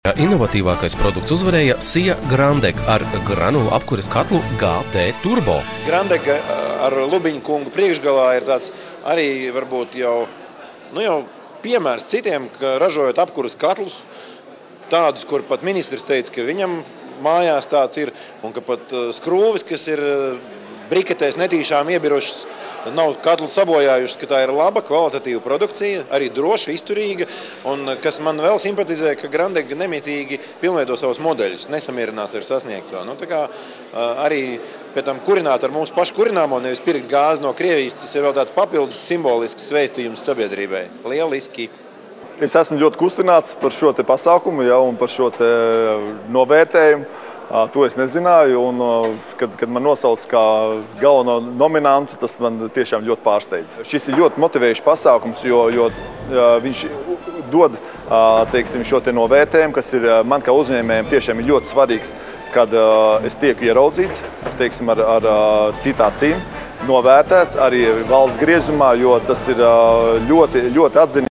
Inovatīvākais produkts uzvarēja Sija Grandeg ar granulu apkures katlu GT Turbo. Grandeg ar Lubiņu kungu priekšgalā ir tāds arī varbūt jau piemērs citiem, ka ražojot apkures katlus, tādus, kur pat ministrs teica, ka viņam mājās tāds ir, un ka pat skrūvis, kas ir briketēs netīšām iebirušas, nav katlu sabojājušas, ka tā ir laba, kvalitatīva produkcija, arī droša, izturīga, un kas man vēl simpatizē, ka Grandeg nemitīgi pilnveido savus modeļus, nesamierinās ar sasniegto. Tā kā arī pēc tam kurināt ar mūsu pašu kurināmo, nevis pirkt gāzi no Krievijas, tas ir vēl tāds papildus simbolisks vēstījums sabiedrībai. Lieliski! Es esmu ļoti kustināts par šo te pasākumu, un par šo te novērtējumu. To es nezināju, un kad man nosauc kā galveno nominantu, tas man tiešām ļoti pārsteidz. Šis ir ļoti motivējušs pasākums, jo viņš dod, teiksim, šo te novērtējumu, kas ir man kā uzņēmējiem tiešām ir ļoti svarīgs, kad es tieku ieraudzīts, teiksim, ar citā acīm, novērtēts arī valsts griezumā, jo tas ir ļoti atzinīgi.